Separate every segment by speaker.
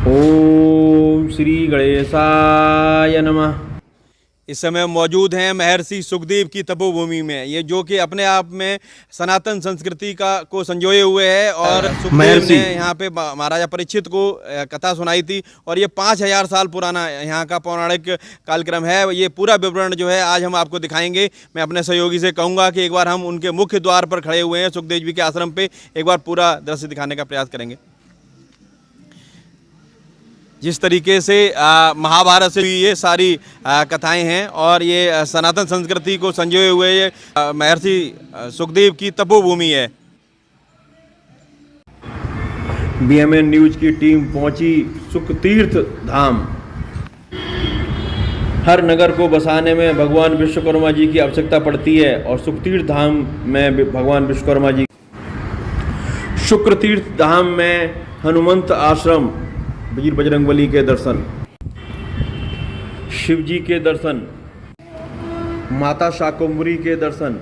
Speaker 1: ओम श्री गणेशाय नमः।
Speaker 2: इस समय मौजूद हैं महर्षि सुखदेव की तपोभूमि में, ये जो कि अपने आप में सनातन संस्कृति को संजोए हुए है। और सुखदेव ने यहाँ पे महाराजा परीक्षित को कथा सुनाई थी और ये 5000 साल पुराना यहाँ का पौराणिक कार्यक्रम है। ये पूरा विवरण जो है आज हम आपको दिखाएंगे। मैं अपने सहयोगी से कहूँगा कि एक बार हम उनके मुख्य द्वार पर खड़े हुए हैं सुखदेव जी के आश्रम पे, एक बार पूरा दृश्य दिखाने का प्रयास करेंगे। जिस तरीके से महाभारत से ये सारी कथाएं हैं और ये सनातन संस्कृति को संजोए हुए ये महर्षि सुखदेव की तपोभूमि है।
Speaker 1: BMN न्यूज की टीम पहुंची सुखतीर्थ धाम। हर नगर को बसाने में भगवान विश्वकर्मा जी की आवश्यकता पड़ती है और सुखतीर्थ धाम में भगवान विश्वकर्मा जी। शुक्रतीर्थ धाम में हनुमंत आश्रम, वीर बजरंगबली के दर्शन, शिव जी के दर्शन, माता शाकंभरी के दर्शन।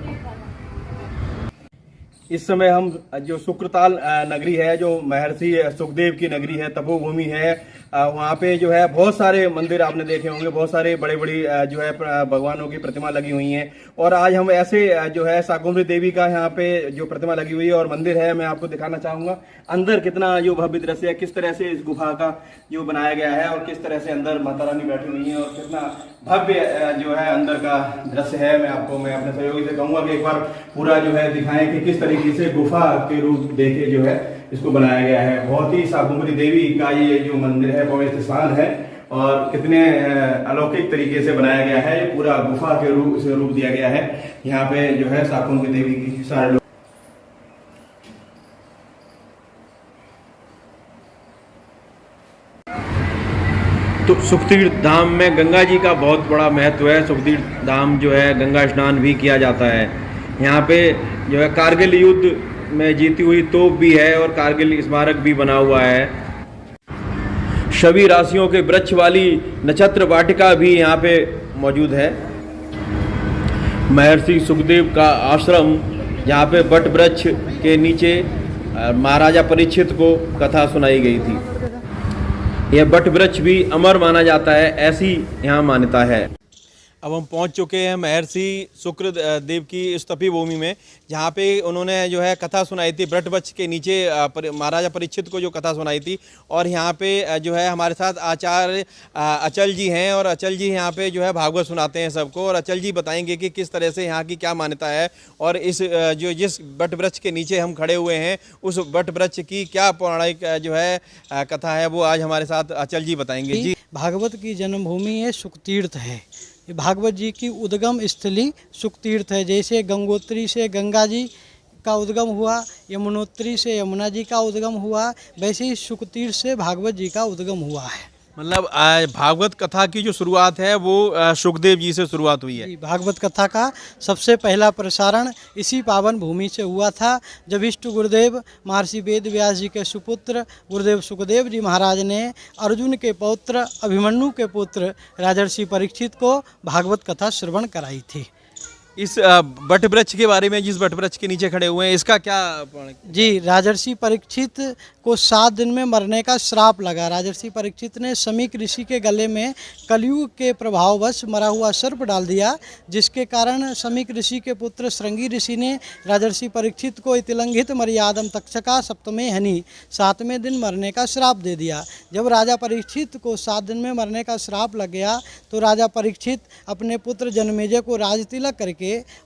Speaker 1: इस समय हम जो शुक्रताल नगरी है, जो महर्षि सुखदेव की नगरी है, तपोभूमि है, वहाँ पे जो है बहुत सारे मंदिर आपने देखे होंगे, बहुत सारे बड़े बड़ी जो है भगवानों की प्रतिमा लगी हुई हैं। और आज हम ऐसे जो है शाकंभरी देवी का यहाँ पे जो प्रतिमा लगी हुई है और मंदिर है, मैं आपको दिखाना चाहूँगा अंदर कितना जो भव्य दृश्य है, किस तरह से इस गुफा का जो बनाया गया है और किस तरह से अंदर माता रानी बैठी हुई है और कितना भव्य जो है अंदर का दृश्य है। मैं अपने सहयोगी से कहूँगा कि एक बार पूरा जो है दिखाएं कि किस तरीके से गुफा के रूप देके जो है इसको बनाया गया है। बहुत ही शाकंभरी देवी का ये जो मंदिर है पवित्र स्थान है और कितने अलौकिक तरीके से बनाया गया है। ये पूरा गुफा के रूप दिया गया है। यहाँ पे जो है शाकंभरी देवी की सारे लोग तो सुखतीर्थ धाम में गंगा जी का बहुत बड़ा महत्व है। सुखतीर्थ धाम जो है गंगा स्नान भी किया जाता है। यहाँ पे जो है कारगिल युद्ध में जीती हुई तोप भी है और कारगिल स्मारक भी बना हुआ है। सभी राशियों के वृक्ष वाली नक्षत्र वाटिका भी यहाँ पे मौजूद है। महर्षि सुखदेव का आश्रम, यहाँ पे वट वृक्ष के नीचे महाराजा परीक्षित को कथा सुनाई गई थी। यह वट वृक्ष भी अमर माना जाता है, ऐसी यहाँ मान्यता है।
Speaker 2: अब हम पहुंच चुके हैं महर्षि सुखदेव की इस तपोभूमि में, जहां पे उन्होंने जो है कथा सुनाई थी। वट वृक्ष के नीचे महाराजा परीक्षित को जो कथा सुनाई थी। और यहाँ पे जो है हमारे साथ आचार्य अचल जी हैं और अचल जी यहाँ पे जो है भागवत सुनाते हैं सबको। और अचल जी बताएंगे कि किस तरह से यहाँ की क्या मान्यता है और इस जिस वट वृक्ष के नीचे हम खड़े हुए हैं उस वट वृक्ष की क्या पौराणिक जो है कथा है, वो आज हमारे साथ अचल जी बताएंगे। जी,
Speaker 3: भागवत की जन्मभूमि ये सुखतीर्थ है। भागवत जी की उद्गम स्थली सुखतीर्थ है। जैसे गंगोत्री से गंगा जी का उद्गम हुआ, यमुनोत्री से यमुना जी का उद्गम हुआ, वैसे ही सुखतीर्थ से भागवत जी का उद्गम हुआ है।
Speaker 2: मतलब भागवत कथा की जो शुरुआत है वो सुखदेव जी से शुरुआत हुई है।
Speaker 3: भागवत कथा का सबसे पहला प्रसारण इसी पावन भूमि से हुआ था, जब इष्ट गुरुदेव महर्षि वेद व्यास जी के सुपुत्र गुरुदेव सुखदेव जी महाराज ने अर्जुन के पौत्र अभिमन्यु के पुत्र राजर्षि परीक्षित को भागवत कथा श्रवण कराई थी।
Speaker 2: इस वट वृक्ष के बारे में, जिस वट वृक्ष के नीचे खड़े हुए हैं, इसका क्या?
Speaker 3: जी, राजर्षि परीक्षित को 7 दिन में मरने का श्राप लगा। राजर्षि परीक्षित ने शमीक ऋषि के गले में कलयुग के प्रभाववश मरा हुआ सर्प डाल दिया, जिसके कारण शमीक ऋषि के पुत्र श्रृंगी ऋषि ने राजर्षि परीक्षित को इतिलंघित मर्यादम तक्षका सप्तमे हनि 7वें दिन मरने का श्राप दे दिया। जब राजा परीक्षित को 7 दिन में मरने का श्राप लग गया तो राजा परीक्षित अपने पुत्र जन्मेजय को राजतिलक करके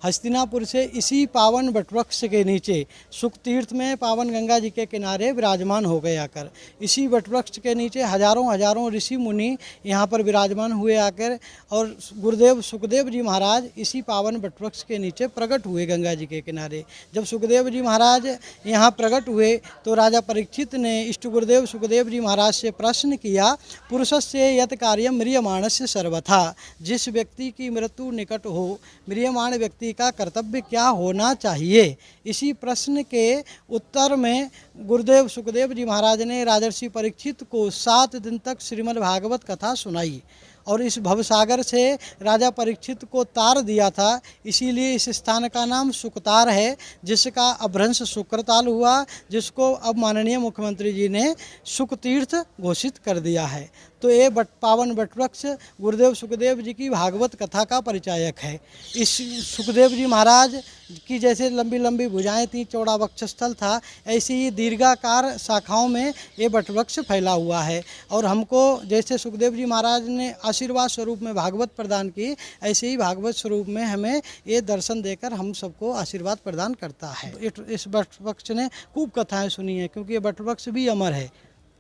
Speaker 3: हस्तिनापुर से इसी पावन वटवृक्ष के नीचे सुखतीर्थ में पावन गंगा जी के किनारे विराजमान हो गए आकर। इसी वटवृक्ष के नीचे हजारों ऋषि मुनि यहाँ पर विराजमान हुए आकर, और गुरुदेव सुखदेव जी महाराज इसी पावन वटवृक्ष के नीचे प्रकट हुए गंगा जी के किनारे। जब सुखदेव जी महाराज यहाँ प्रकट हुए तो राजा परीक्षित ने इष्ट गुरुदेव सुखदेव जी महाराज से प्रश्न किया, पुरुषस्य यत् कार्यम म्रियमाणस्य सर्वथा, जिस व्यक्ति की मृत्यु निकट हो म्रियमाण व्यक्ति का कर्तव्य क्या होना चाहिए। इसी प्रश्न के उत्तर में गुरुदेव सुखदेव जी महाराज ने राजर्षि परीक्षित को 7 दिन तक श्रीमद् भागवत कथा सुनाई और इस भवसागर से राजा परीक्षित को तार दिया था, इसीलिए इस स्थान का नाम शुकतार है, जिसका अपभ्रंश शुक्रताल हुआ, जिसको अब माननीय मुख्यमंत्री जी ने शुकतीर्थ घोषित कर दिया है। तो ये पावन वटवृक्ष गुरुदेव सुखदेव जी की भागवत कथा का परिचायक है। इस सुखदेव जी महाराज की जैसे लंबी लंबी भुजाएं थी, चौड़ा वक्षस्थल था, ऐसी ही दीर्घाकार शाखाओं में ये वटवृक्ष फैला हुआ है। और हमको जैसे सुखदेव जी महाराज ने आशीर्वाद स्वरूप में भागवत प्रदान की, ऐसे ही भागवत स्वरूप में हमें ये दर्शन देकर हम सबको आशीर्वाद प्रदान करता है। इस वटवृक्ष ने खूब कथाएं सुनी हैं, क्योंकि ये वटवृक्ष भी अमर है।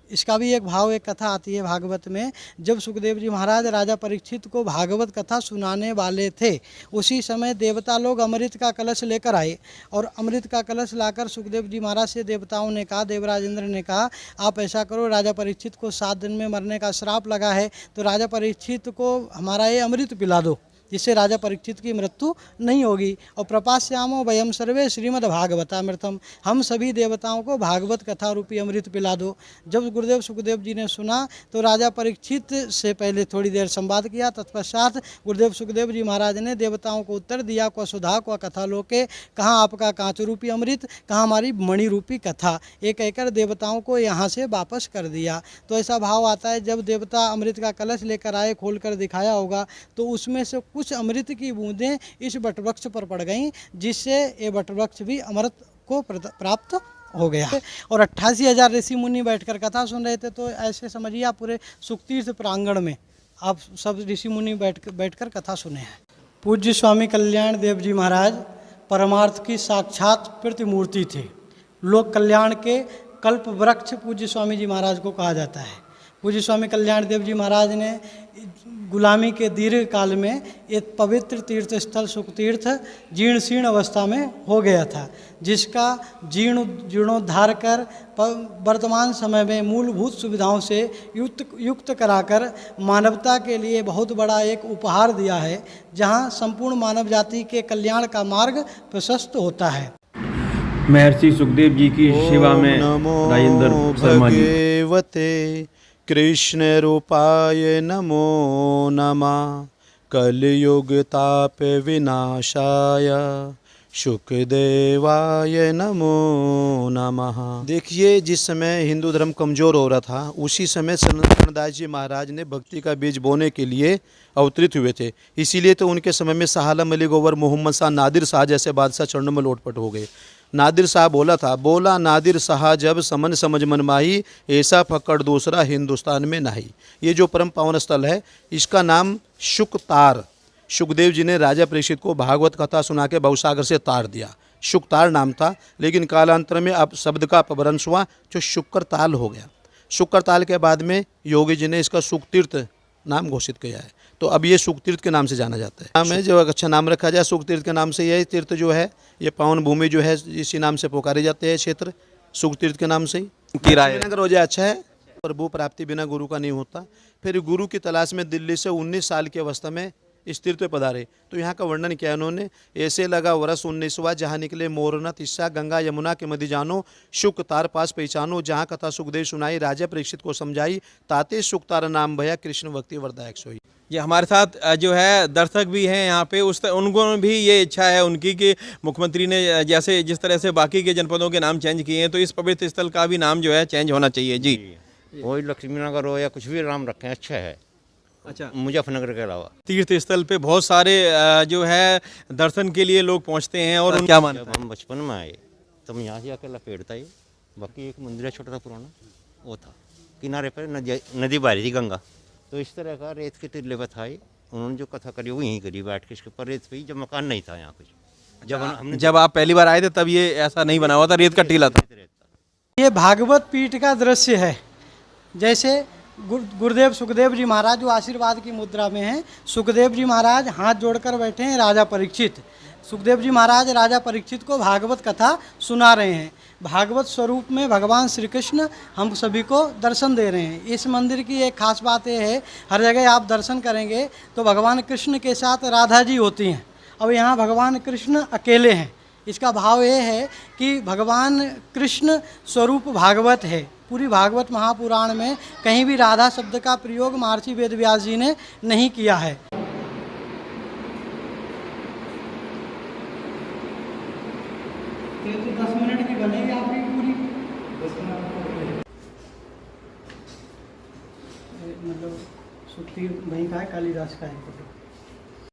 Speaker 3: इसका भी एक भाव, एक कथा आती है भागवत में। जब सुखदेव जी महाराज राजा परीक्षित को भागवत कथा सुनाने वाले थे, उसी समय देवता लोग अमृत का कलश लेकर आए, और अमृत का कलश लाकर सुखदेव जी महाराज से देवताओं ने कहा, देवराज इंद्र ने कहा, आप ऐसा करो, राजा परीक्षित को 7 दिन में मरने का श्राप लगा है, तो राजा परीक्षित को हमारा ये अमृत पिला दो, जिससे राजा परीक्षित की मृत्यु नहीं होगी। और प्रपास्यामो वयम सर्वे श्रीमद् भागवतामृतम, हम सभी देवताओं को भागवत कथा रूपी अमृत पिला दो। जब गुरुदेव सुखदेव जी ने सुना तो राजा परीक्षित से पहले थोड़ी देर संवाद किया, तत्पश्चात गुरुदेव सुखदेव जी महाराज ने देवताओं को उत्तर दिया, क्व सुधा क्व कथा लोके, कहाँ आपका कांच रूपी अमृत, कहाँ हमारी मणि रूपी कथा, ये कहकर देवताओं को यहाँ से वापस कर दिया। तो ऐसा भाव आता है, जब देवता अमृत का कलश लेकर आए, खोल कर दिखाया होगा, तो उसमें से कुछ अमृत की बूंदें इस वटवृक्ष पर पड़ गईं, जिससे ये वटवृक्ष भी अमृत को प्राप्त हो गया। और 88,000 ऋषि मुनि बैठकर कथा सुन रहे थे। तो ऐसे समझिए आप पूरे सुखतीर्थ प्रांगण में आप सब ऋषि मुनि बैठकर कथा सुने हैं। पूज्य स्वामी कल्याण देव जी महाराज परमार्थ की साक्षात प्रतिमूर्ति थे। लोक कल्याण के कल्प वृक्ष पूज्य स्वामी जी महाराज को कहा जाता है। पूज्य स्वामी कल्याण देव जी महाराज ने गुलामी के दीर्घ काल में एक पवित्र तीर्थ स्थल सुखतीर्थ जीर्ण शीर्ण अवस्था में हो गया था, जिसका जीर्णोद्धार कर वर्तमान समय में मूलभूत सुविधाओं से युक्त कराकर मानवता के लिए बहुत बड़ा एक उपहार दिया है, जहां संपूर्ण मानव जाति के कल्याण का मार्ग प्रशस्त होता है।
Speaker 1: महर्षि सुखदेव जी की सेवा में राजेंद्र शर्मा जी।
Speaker 4: कृष्ण रूपाय नमो नमः, कलयुग ताप विनाशाय शुकदेवाय नमो नमः। देखिए, जिस समय हिंदू धर्म कमज़ोर हो रहा था, उसी समय सनातन दास जी महाराज ने भक्ति का बीज बोने के लिए अवतरित हुए थे। इसीलिए तो उनके समय में शाह आलम अली गोवर, मोहम्मद शाह, नादिर शाह जैसे बादशाह चरणों में लोटपट हो गए। नादिर शाह बोला नादिर शाह जब समन समझ मन माही, ऐसा फकड़ दूसरा हिंदुस्तान में नहीं। ये जो परम पावन स्थल है, इसका नाम शुकतार, सुखदेव जी ने राजा परीक्षित को भागवत कथा सुना के भवसागर से तार दिया। शुकतार नाम था, लेकिन कालांतर में अब शब्द का अपभ्रंश हुआ, जो शुक्रताल हो गया। शुक्रताल के बाद में योगी जी ने इसका सुखतीर्थ नाम घोषित किया है। तो अब ये सुखतीर्थ के नाम से जाना जाता है। नाम है, जो अच्छा नाम रखा जाए सुखतीर्थ के नाम से। यह तीर्थ जो है, ये पावन भूमि जो है, इसी नाम से पुकारे जाते हैं क्षेत्र, सुखतीर्थ के नाम से ही। अगर हो जाए अच्छा है। प्रभु प्राप्ति बिना गुरु का नहीं होता। फिर गुरु की तलाश में दिल्ली से 19 साल की अवस्था में इस तीर्थ पे पधारे। तो यहाँ का वर्णन किया उन्होंने, ऐसे लगा वर्ष 19वां, जहाँ निकले मोरना तिस्सा, गंगा यमुना के मध्य जानो, शुकतार पास पहचानो, जहाँ कथा सुखदेव सुनाई, राजा परीक्षित को समझाई, ताते शुकतार नाम भया, कृष्ण भक्ति वरदायक सोई।
Speaker 2: ये हमारे साथ जो है दर्शक भी हैं यहाँ पे, उनको भी ये इच्छा है उनकी कि मुख्यमंत्री ने जैसे जिस तरह से बाकी के जनपदों के नाम चेंज किए हैं, तो इस पवित्र स्थल का भी नाम जो है चेंज होना चाहिए। जी,
Speaker 5: कोई लक्ष्मीनगर हो या कुछ भी नाम रखें, अच्छा है।
Speaker 2: अच्छा,
Speaker 5: मुजफ्फरनगर के अलावा
Speaker 2: तीर्थ स्थल पे बहुत सारे जो है दर्शन के लिए लोग पहुँचते हैं। और क्या मानते हैं?
Speaker 5: जब हम बचपन में आए तब यहाँ से अकेला पेड़ था ये, बाकी एक मंदिर है छोटा सा पुराना, वो था किनारे पर नदी बह रही थी गंगा। तो इस तरह का रेत के टिल्ले पर था ये। उन्होंने जो कथा करी वो यहीं करी बैठ के, इसके ऊपर रेत पे ही, जब मकान नहीं था यहाँ कुछ।
Speaker 2: जब आप पहली बार आए थे तब ये ऐसा नहीं बना हुआ था, रेत का टीला था।
Speaker 3: ये भागवत पीठ का दृश्य है। जैसे गुरुदेव सुखदेव जी महाराज जो आशीर्वाद की मुद्रा में हैं, सुखदेव जी महाराज हाथ जोड़कर बैठे हैं राजा परीक्षित। सुखदेव जी महाराज राजा परीक्षित को भागवत कथा सुना रहे हैं। भागवत स्वरूप में भगवान श्री कृष्ण हम सभी को दर्शन दे रहे हैं। इस मंदिर की एक खास बात यह है, हर जगह आप दर्शन करेंगे तो भगवान कृष्ण के साथ राधा जी होती हैं। अब यहाँ भगवान कृष्ण अकेले हैं। इसका भाव ये है कि भगवान कृष्ण स्वरूप भागवत है। पूरी भागवत महापुराण में कहीं भी राधा शब्द का प्रयोग महर्षि वेदव्यास जी ने नहीं किया है। ये तो 10 मिनट की बनेगी आपकी पूरी, 10 मिनट मतलब सुखती वहीं का है, कालिदास का है।